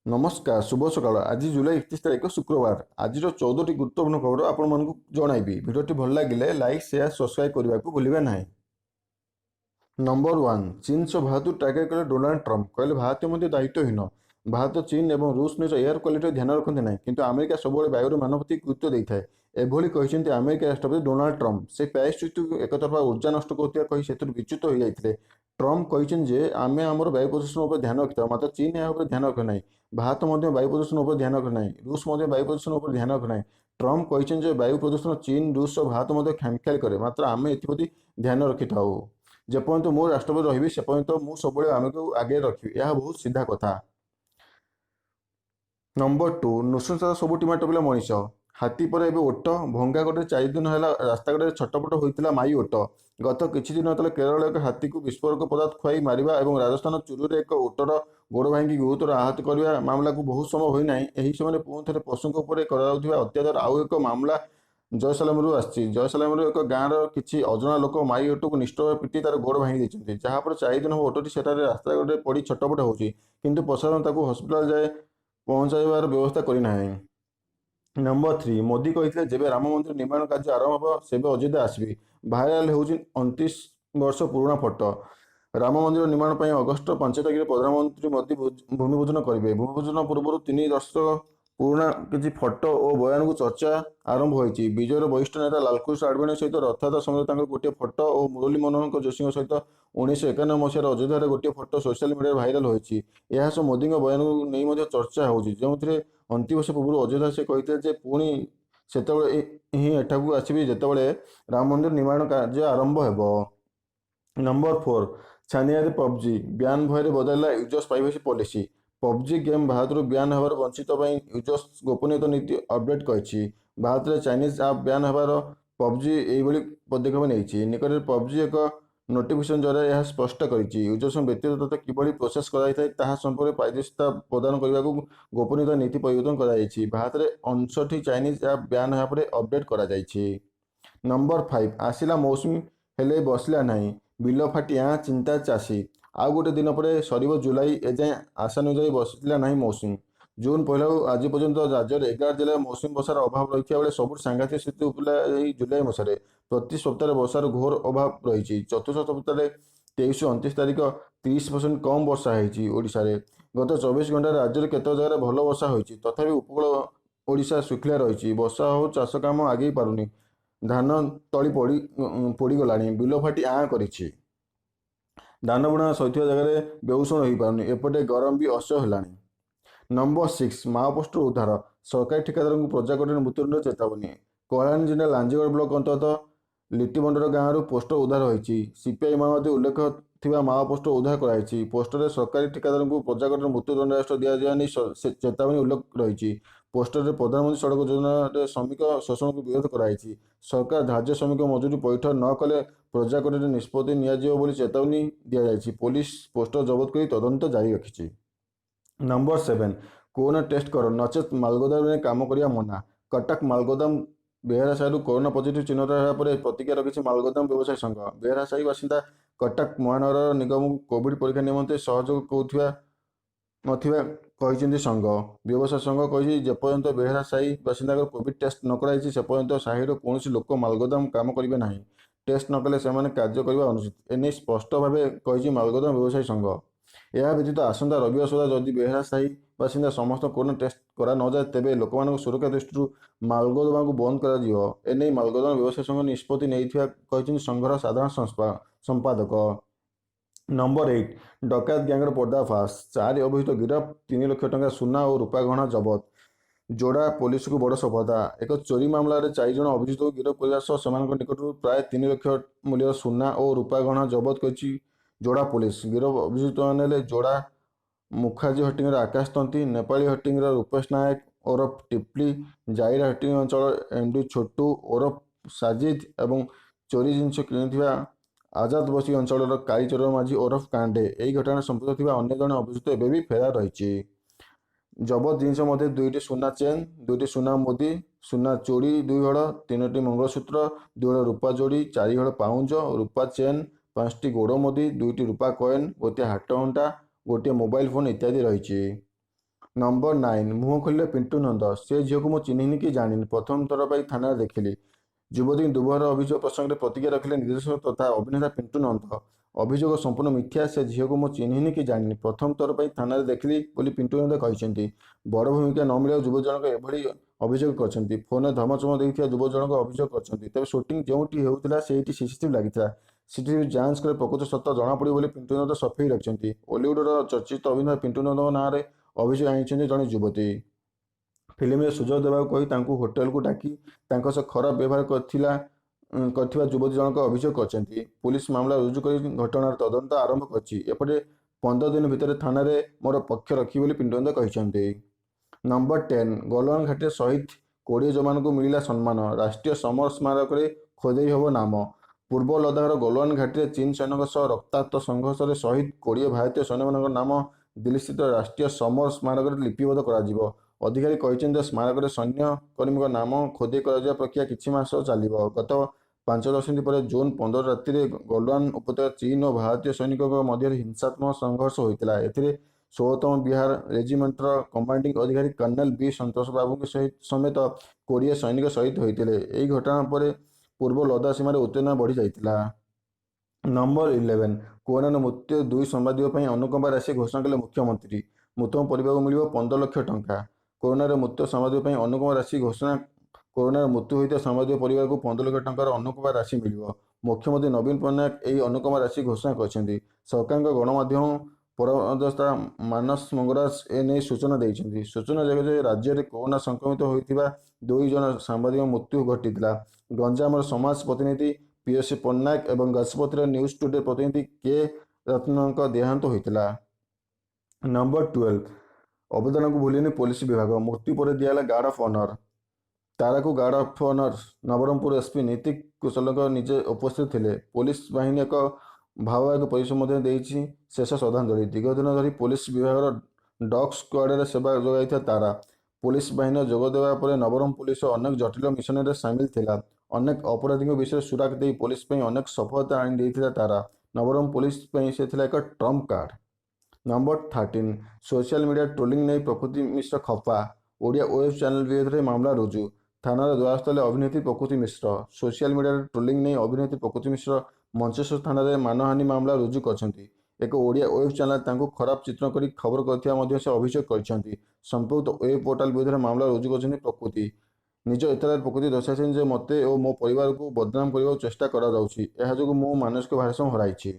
नमस्कार शुभ सकाळ आज जुलाई 31 तारीख शुक्रवार आज 14टी गुरुत्वपूर्ण खबर आपण जनइबी भिडियोटी भल लगे लाइक शेयर सब्सक्राइब करने को भूलिबा नहीं। नंबर 1 चीन सह भारत टार्गेट कले डोनाल्ड ट्रम्प कहले भारत मध्य दायित्वहीन। भारत चीन और रूस निज एयर क्वालिटी ध्यान रखते ना किंतु अमेरिका सब वायुर मान प्रति गुरुत्व देता है। एभली कहते अमेरिका राष्ट्रपति डोनाल्ड ट्रम्प से प्यारिस चुक्ति एकतरफा ऊर्जा नष्ट कर विच्युत हो जाते। ट्रम्प कहते आमे आमर वायु प्रदूषण पर ध्यान रखिता मात्र चीन या ध्यान रखे ना। भारत वायु प्रदूषण पर ध्यान रखे ना। रूस वायु प्रदूषण पर ध्यान रखे ना। ट्रम्प कहते वायु प्रदूषण चीन रूस और भारत खामख्याल करे मात्र आम एप्रति ध्यान रखि था। जेपर्यंत मो राष्ट्रपति रही से पर्यंत मु सब आम को आगे रखी यह बहुत सीधा कथा। नंबर 2 नृशंस सब टीमा टपिला मनीष हाथी पर एवं ओट भंगा गटे 4 दिन है रास्ता कड़े छटपट होता माई ओट गत किछि दिन तले केरल एक हाथी को विस्फोरक पदार्थ खुआई मारिबा एवं राजस्थान चुरुरे एक ओटर गोड़ भांगी गुरुतर आहत करने मामला को बहुत समय होना यही समय पुणी थे पशु अत्याचार आउ एक मामला जयसालमरू आसी जयसालमरू एक गाँव किसी अजना लोक माई ओट को निष्ठुर पिटी तार गोड़ भांगी देते जहाँपर 4 दिन हम ओटटी से रास्ता कड़े पड़ी छटपट होती किंतु प्रशासन हस्पिटाल जाए पहुंचाइबार व्यवस्था करना। नंबर 3 मोदी कहते जब राम मंदिर निर्माण कार्य आरंभ हो से अयोध्या आसबि भाइराल हो 29 वर्ष पुराना फोटो राम मंदिर निर्माण पर अगस्ट 5 तारिख प्रधानमंत्री मोदी भूमि पूजन करेंगे। भूमि पूजन पूर्व 3 वर्ष पुराना किसी फोटो और बयान को चर्चा आरंभ होती। विजयर वरिष्ठ नेता लालकृष्ण आडवाणी सहित रथयात्रा समय गोटे फोटो और मुरली मनोहर जोशी सहित 1991 मसीहार अयोध्यार गोटे फोटो सोशल मीडिया भाइराल होती। यह सब मोदी बयान को नहीं चर्चा होती जो 29 वर्ष पूर्व अयोध्या से कहते पुणी से ही एठाकू आसबि जितेबाला राम मंदिर निर्माण कार्य आरंभ हो। नंबर 4 छानिया पबजी ब्यान भय बदलला users privacy policy PUBG game Bharat ब्यान होवर वंचित यूजर्स गोपनीयता नीति अपडेट कही भारत में चाइनीज आप ब्यान होवर पबजी यही पदक्षेप नहीं निकट पबजी एक नोटिफिकेशन जरिए यह स्पष्ट करी यूजर्स व्यक्तिगत किभली प्रोसेस कराई संपर्क पारदर्शिता प्रदान करने को गोपनीयता नीति परिवर्तन कर भारत में 59 चाइनीज आप ब्यान होगा अपडेट कर। नंबर 5 आसला मौसुमी हेले बसला नहीं बिल फाटी चिंता चाषी आउ गोटे दिन पर सर जुलाई एजाए आशा अनुजाई बसला नहीं मौसुमी जून पहला आज पर्यंत राज्य 11 जिले मौसुमी वर्षार अभाव रही बेले सब सांघातिक स्थिति उपला जुलाई मसारे प्रति सप्ताह वर्षार घोर अभाव रही। चतुर्थ सप्ताह 23-29 तारिख 30% कम वर्षा होशार गत 24 घंटा राज्य केत जगह भल वर्षा होती तथापि उपकूल ओडिशा शुखिला रही वर्षा हो चाष काम आगे पारुनी धान तली पोड़गला बिल फाटी करी धान बुणा सही जगह बेउषण हो पारनी एपटे गरम भी असह्य है। नंबर 6 माओ पोस्ट उद्धार सरकारी ठिकादार को प्रजाकट मृत्युदंड चेतावनी कल्याण जिला लांजीगढ़ ब्लॉक अंतर्गत लिटिबंडर गाँव पोस्टर उद्धार होती सीपीआई माओवादी उल्लेख थिबा माओ पोस्टर उद्धार कराई पोस्टर सरकारी ठिकादार को प्रजाकट मृत्युदंड राष्ट्र दि जाए चेतावनी उल्लेख रही पोस्टर में प्रधानमंत्री सड़क योजना श्रमिक शोषण को विरोध कराई सरकार धार्य श्रमिक मजूरी पैठ न कले प्रजाकट निष्पत्ति नि चेतावनी दि जाए पुलिस पोस्टर जबत कर तदंत जारी रखी। नंबर 7 कोरोना टेस्ट कर नचेत मालगोदाम में काम करिया मना कटक मालगोदाम बेहरासाही कोरोना पॉजिटिव चिन्हित होगा प्रतिक्रिया रखी मालगोदाम व्यवसायी संघ बेहरासाही बासिंदा कटक महानगर निगम को कोविड परीक्षा निमंते सहयोग कहते संघ व्यवसाय संघ कही जेपर्यंत बेहरासाही बासिंदा कोविड टेस्ट न कराई से पर्यंत साहिर कौन लोक मालगोदाम काम करेंगे ना टेस्ट न कले से कार्य करने अनुचित एने स्पष्ट भाव कही मालगोदाम व्यवसायी संघ। यह व्यतीत आसंता रविवार सुधा जदि बेहरासाही बासिंदा समस्त कोरोना टेस्ट करा न जाए तेबे लोक सुरक्षा दृष्टि मालगोदाम को बंद कर मालगोदाम व्यवसाय संघ निष्पत्ति नहीं संघर साधारण संपादक। नंबर 8 डकायत गैंगर पर्दाफाश 4 अभियुक्त गिरफ 3 लाख टंका सुना और रूपा गहना जबत जोड़ा पुलिस को बड़ सफलता एक चोरी मामला 4 जन अभियुक्त को गिरफ करने निकट प्राय 3 लाख मूल्य सुना और रूपा गहना जबत कर जोड़ा पुलिस गिरफ अभियुक्त मैंने जोड़ा मुखार्जी हटिंगर आकाश तंती नेपाली हटिंगर रूपेश नायक ओरफ टिप्ली जाइरा हटिंग अंचल एमडी छोटू ओरफ साजिद एवं चोरी जिनस कि आजाद बसी अंचल कालीचर माझी ओरफ कांडे यही घटना संपुक्त थी अन्य जन अभियुक्त एवं भी फेरार रही। जबत जिनस मध्य 2टी सुना चेन 2टी सुना मुदी सुना चूड़ी 2 हड़ 3टी मंगलसूत्र 2 हड़ रूपा जोड़ी 4 हड़ पाउंज रूपा चेन 5टी गोड़ मुदी 2टी रूपा कॉइन गोटे हाथ घंटा गोटे मोबाइल फोन इत्यादि रही। ନମ୍ବର 9 ମୁହଁ ଖୋଲିଲେ ପିଣ୍ଟୁ ନନ୍ଦ। ସେ ଝିଅକୁ ମୁଁ ଚିହ୍ନିନି କି ଜାଣିନି, ପ୍ରଥମ ଥର ପାଇଁ ଥାନାରେ ଦେଖିଲି। ଯୁବତୀଙ୍କ ଦୁର୍ବଳ ଅଭିଯୋଗ ପ୍ରସଙ୍ଗରେ ପ୍ରତିକ୍ରିୟା ରଖିଲେ ନିର୍ଦ୍ଦେଶକ ତଥା ଅଭିନେତା ପିଣ୍ଟୁ ନନ୍ଦ। ଅଭିଯୋଗ ସମ୍ପୂର୍ଣ୍ଣ ମିଥ୍ୟା। ସେ ଝିଅକୁ ମୁଁ ଚିହ୍ନିନି କି ଜାଣିନି, ପ୍ରଥମ ଥର ପାଇଁ ଥାନାରେ ଦେଖିଲି ବୋଲି ପିଣ୍ଟୁ ନନ୍ଦ କହିଛନ୍ତି। ବଡ଼ ଭୂମିକା ନ ମିଳିବାକୁ ଯୁବକ ଜଣକ ଏଭଳି ଅଭିଯୋଗ କରିଛନ୍ତି। ଫୋନରେ ଧମଚମକ ଦେଇଥିବା ଯୁବକ ଜଣକ ଅଭିଯୋଗ କରିଛନ୍ତି। ତେବେ ସୁଟିଂ ଯେଉଁଠି ହେଉଥିଲା ସେଇଠି ସିସିଟିଭି ଲାଗିଥିଲା। ସିସିଟିଭି ଯାଞ୍ଚ କଲେ ପ୍ରକୃତ ସତ ଜଣାପଡ଼ିବ ବୋଲି ପିଣ୍ଟୁ ନନ୍ଦ ସଫେଇ ରଖିଛନ୍ତି। ଓଲିଉଡର ଚର୍ଚ୍ଚିତ ଅଭିନେତା ପିଣ୍ଟୁ ନନ୍ଦଙ୍କ ନାଁରେ ଅଭିଯୋଗ ଆଣିଛନ୍ତି ଜଣେ ଯୁବତୀ। ଫିଲ୍ମରେ ସୁଯୋଗ ଦେବାକୁ କହି ତାଙ୍କୁ ହୋଟେଲକୁ ଡାକି ତାଙ୍କ ସହ ଖରାପ ବ୍ୟବହାର କରିଥିବା ଯୁବତୀ ଜଣକ ଅଭିଯୋଗ କରିଛନ୍ତି। ପୁଲିସ ମାମଲା ରୁଜୁ କରି ଘଟଣାର ତଦନ୍ତ ଆରମ୍ଭ କରିଛି। ଏପଟେ 15 ଦିନ ଭିତରେ ଥାନାରେ ମୋର ପକ୍ଷ ରଖିବି ବୋଲି ପିଣ୍ଟୁ ନନ୍ଦ କହିଛନ୍ତି। ନମ୍ବର 10 ଗଲୱାନ ଘାଟିରେ ଶହୀଦ 20 ଯବାନଙ୍କୁ ମିଳିଲା ସମ୍ମାନ। ରାଷ୍ଟ୍ରୀୟ ସମର ସ୍ମାରକରେ ଖୋଦେଇ ହେବ ନାମ। ପୂର୍ବ ଲଦାଖର ଗଲୱାନ ଘାଟିରେ ଚୀନ ସୈନ୍ୟଙ୍କ ସହ ରକ୍ତାକ୍ତ ସଂଘର୍ଷରେ ଶହୀଦ 20 ଭାରତୀୟ ସୈନ୍ୟମାନଙ୍କ ନାମ ଦିଲ୍ଲୀସ୍ଥିତ ରାଷ୍ଟ୍ରୀୟ ସମର ସ୍ମାରକରେ ଲିପିବଦ୍ଧ କରାଯିବ। ଅଧିକାରୀ କହିଛନ୍ତି ଯେ ସ୍ମାରକରେ ସୈନ୍ୟ କର୍ମୀଙ୍କ ନାମ ଖୋଦେଇ କରାଯିବା ପ୍ରକ୍ରିୟା କିଛି ମାସ ଚାଲିବ। ଗତ 5 ଦଶନ୍ଧି ପରେ ଜୁନ୍ 15 ରାତିରେ ଗଲୱାନ ଉପତ୍ୟକାରେ ଚୀନ ଓ ଭାରତୀୟ ସୈନିକଙ୍କ ମଧ୍ୟରେ ହିଂସାତ୍ମକ ସଂଘର୍ଷ ହୋଇଥିଲା। ଏଥିରେ 16ତମ ବିହାର ରେଜିମେଣ୍ଟର କମାଣ୍ଡିଂ ଅଧିକାରୀ କର୍ଣ୍ଣେଲ ବି ସନ୍ତୋଷ ବାବୁଙ୍କ ସମେତ 20 ସୈନିକ ଶହୀଦ ହୋଇଥିଲେ। ଏହି ଘଟଣା ପରେ ପୂର୍ବ ଲଦାଖ ସୀମାରେ ଉତ୍ତେଜନା ବଢ଼ି ଯାଇଥିଲା। ନମ୍ବର 11 କୋରୋନାର ମୃତ୍ୟୁ 2 ସମ୍ବାଦିକ ପାଇଁ ଅନୁକମ୍ପା ରାଶି ଘୋଷଣା କଲେ ମୁଖ୍ୟମନ୍ତ୍ରୀ। ମୃତକ ପରିବାରକୁ ମିଳିବ 15 ଲକ୍ଷ ଟଙ୍କା। କୋରୋନାରେ ମୃତ୍ୟୁ ସାମ୍ବାଦିକ ପାଇଁ ଅନୁକମ୍ପା ରାଶି ଘୋଷଣା। କୋରୋନାରେ ମୃତ୍ୟୁ ହୋଇଥିବା ସାମ୍ବାଦିକ ପରିବାରକୁ 15 ଲକ୍ଷ ଟଙ୍କାର ଅନୁକମ୍ପା ରାଶି ମିଳିବ। ମୁଖ୍ୟମନ୍ତ୍ରୀ ନବୀନ ପଟ୍ଟନାୟକ ଏହି ଅନୁକମ୍ପା ରାଶି ଘୋଷଣା କରିଛନ୍ତି। ସରକାରଙ୍କ ଗଣମାଧ୍ୟମ ପରଦସ୍ତା ମାନସ ମଙ୍ଗରାଜ ଏନେଇ ସୂଚନା ଦେଇଛନ୍ତି। ସୂଚନାଯୋଗ୍ୟ ଯେ ରାଜ୍ୟରେ କୋରୋନା ସଂକ୍ରମିତ ହୋଇଥିବା 2 ଜଣ ସାମ୍ବାଦିକ ମୃତ୍ୟୁ ଘଟିଥିଲା। ଗଞ୍ଜାମର ସମାଜ ପ୍ରତିନିଧି ପିଓସି ପଟ୍ଟନାୟକ ଏବଂ ଗଜପତିର ନ୍ୟୁଜ୍ ଟୁଡେ ପ୍ରତିନିଧି କେ ରତ୍ନଙ୍କ ଦେହାନ୍ତ ହୋଇଥିଲା। ନମ୍ବର 12 ଅବଦାନକୁ ଭୁଲିନି ପୋଲିସ ବିଭାଗ। ମୃତ୍ୟୁ ପରେ ଦିଆହେଲା ଗାର୍ଡ ଅଫ୍ ଅନର। ତାରାକୁ guard of honour. Nabarangpur SP Niti କୁଶଲଙ୍କ ନିଜେ ଉପସ୍ଥିତ ଥିଲେ। ପୋଲିସ ବାହିନୀ ଏକ ଭାବବାହକ ପରିବେଶ ମଧ୍ୟ ଦେଇଛି ଶେଷ ଶ୍ରଦ୍ଧାଞ୍ଜଳି। ଦୀର୍ଘଦିନ ଧରି ପୋଲିସ ବିଭାଗର ଡଗ୍ ସ୍କ୍ୱାଡରେ ସେବା ଯୋଗାଇଥିବା ତାରା ପୋଲିସ ବାହିନୀରେ ଯୋଗ ଦେବା ପରେ ନବରଙ୍ଗପୁର ପୁଲିସ ଅନେକ ଜଟିଳ ମିଶନରେ ସାମିଲ ଥିଲା। ଅନେକ ଅପରାଧୀଙ୍କ ବିଷୟରେ ସୁରାକ ଦେଇ ପୋଲିସ ପାଇଁ ଅନେକ ସଫଳତା ଆଣି ଦେଇଥିଲା ତାରା। ନବରଙ୍ଗପୁର ପୋଲିସ ପାଇଁ ସେ ଥିଲା ଏକ Trump card. Number 13 social media trolling ନେଇ ପ୍ରକୃତି ମିଶ୍ର ଖଫା। ଓଡ଼ିଆ ୱେବ୍ ଚ୍ୟାନେଲ ବିରୋଧରେ ମାମଲା ରୁଜୁ। ଥାନାର ଦ୍ୱାରସ୍ଥ ହେଲେ ଅଭିନେତ୍ରୀ ପ୍ରକୃତି ମିଶ୍ର। ସୋସିଆଲ ମିଡିଆରେ ଟ୍ରୋଲିଂ ନେଇ ଅଭିନେତ୍ରୀ ପ୍ରକୃତି ମିଶ୍ର ମଞ୍ଚେଶ୍ୱର ଥାନାରେ ମାନହାନି ମାମଲା ରୁଜୁ କରିଛନ୍ତି। ଏକ ଓଡ଼ିଆ ୱେବ୍ ଚ୍ୟାନେଲ ତାଙ୍କୁ ଖରାପ ଚିତ୍ରଣ କରି ଖବର କରିଥିବା ମଧ୍ୟ ସେ ଅଭିଯୋଗ କରିଛନ୍ତି। ସମ୍ପୃକ୍ତ ୱେବ୍ ପୋର୍ଟାଲ ବିରୋଧରେ ମାମଲା ରୁଜୁ କରିଛନ୍ତି ପ୍ରକୃତି। ନିଜ ଇସ୍ତାହାରରେ ପ୍ରକୃତି ଦର୍ଶାଇଛନ୍ତି ଯେ ମୋତେ ଓ ମୋ ପରିବାରକୁ ବଦନାମ କରିବାକୁ ଚେଷ୍ଟା କରାଯାଉଛି। ଏହା ଯୋଗୁଁ ମୁଁ ମାନସିକ ଭାରସାମ୍ୟ ହରାଇଛି।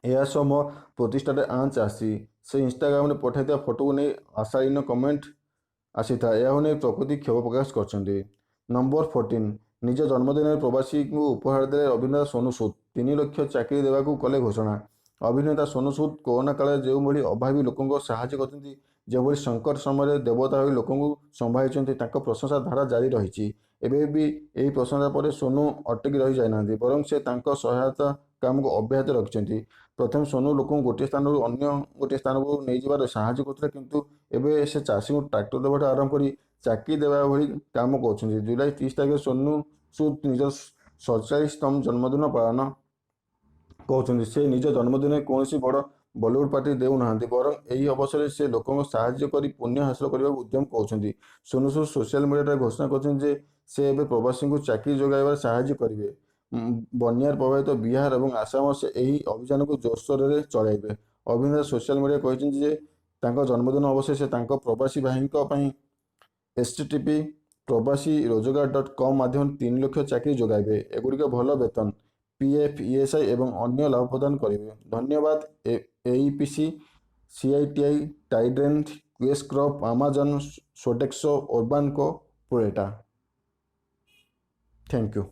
ଏହା ସହ ମୋ ପ୍ରତିଷ୍ଠାରେ ଆଞ୍ଚ ଆସିଛି। ସେ ଇନଷ୍ଟାଗ୍ରାମରେ ପଠାଇଥିବା ଫଟୋକୁ ନେଇ ଅଶାଳୀନ କମେଣ୍ଟ ଆସିଥାଏ। ଏହାକୁ ନେଇ ପ୍ରକୃତି କ୍ଷୋଭ ପ୍ରକାଶ କରିଛନ୍ତି। ନମ୍ବର 14 ନିଜ ଜନ୍ମଦିନରେ ପ୍ରବାସୀଙ୍କୁ ଉପହାର ଦେଲେ ଅଭିନେତା ସୋନୁ ସୁଦ। 3 ଲକ୍ଷ ଚାକିରି ଦେବାକୁ କଲେ ଘୋଷଣା। ଅଭିନେତା ସୋନୁ ସୁଦ କରୋନା କାଳରେ ଯେଉଁଭଳି ଅଭାବୀ ଲୋକଙ୍କ ସାହାଯ୍ୟ କରିଛନ୍ତି, ଯେଉଁଭଳି ସଙ୍କଟ ସମୟରେ ଦେବତା ହୋଇ ଲୋକଙ୍କୁ ସମ୍ଭାଳିଛନ୍ତି, ତାଙ୍କ ପ୍ରଶଂସା ଧାରା ଜାରି ରହିଛି। ଏବେ ବି ଏହି ପ୍ରଶଂସା ପରେ ସୋନୁ ଅଟକି ରହି ଯାଇନାହାନ୍ତି, ବରଂ ସେ ତାଙ୍କ ସହାୟତା କାମକୁ ଅବ୍ୟାହତ ରଖିଛନ୍ତି। ପ୍ରଥମେ ସୋନୁ ଲୋକଙ୍କୁ ଗୋଟିଏ ସ୍ଥାନରୁ ଅନ୍ୟ ଗୋଟିଏ ସ୍ଥାନକୁ ନେଇଯିବାରେ ସାହାଯ୍ୟ କରୁଥିଲେ, କିନ୍ତୁ ଏବେ ସେ ଚାଷୀଙ୍କୁ ଟ୍ରାକ୍ଟର ଦେବାଠୁ ଆରମ୍ଭ କରି ଚାକିରି ଦେବା ଭଳି କାମ କରୁଛନ୍ତି। ଜୁଲାଇ 30 ତାରିଖରେ ସୋନୁ ସୁଦ ନିଜର 47ତମ ଜନ୍ମଦିନ ପାଳନ କରୁଛନ୍ତି। ସେ ନିଜ ଜନ୍ମଦିନରେ କୌଣସି ବଡ଼ ବଲିଉଡ ପାର୍ଟି ଦେଉନାହାନ୍ତି, ବରଂ ଏହି ଅବସରରେ ସେ ଲୋକଙ୍କୁ ସାହାଯ୍ୟ କରି ପୁଣ୍ୟ ହାସଲ କରିବାକୁ ଉଦ୍ୟମ କରୁଛନ୍ତି। ସୋନୁ ସୁଦ ସୋସିଆଲ ମିଡିଆରେ ଘୋଷଣା କରିଛନ୍ତି ଯେ ସେ ଏବେ ପ୍ରବାସୀଙ୍କୁ ଚାକିରି ଯୋଗାଇବାରେ ସାହାଯ୍ୟ କରିବେ। ବନ୍ୟାରେ ପ୍ରଭାବିତ ବିହାର ଏବଂ ଆସାମରେ ସେ ଏହି ଅଭିଯାନକୁ ଜୋରସୋରରେ ଚଳାଇବେ। ଅଭିନେତା ସୋସିଆଲ ମିଡିଆରେ କହିଛନ୍ତି ଯେ ତାଙ୍କ ଜନ୍ମଦିନ ଅବସରରେ ସେ ତାଙ୍କ ପ୍ରବାସୀ ଭାଇଙ୍କ ପାଇଁ http ପ୍ରବାସୀରୋଜଗାର.com ମାଧ୍ୟମରେ 3 ଲକ୍ଷ ଚାକିରି ଯୋଗାଇବେ। ଏଗୁଡ଼ିକ ଭଲ ବେତନ, ପିଏଫ୍, ଇଏସ୍ଆଇ ଏବଂ ଅନ୍ୟ ଲାଭ ପ୍ରଦାନ କରିବେ। ଧନ୍ୟବାଦ। AEPC, CITI, Trident, Quess Corp, Amazon, Sodexo, Urban Co, ପୁରେଟା। Thank you.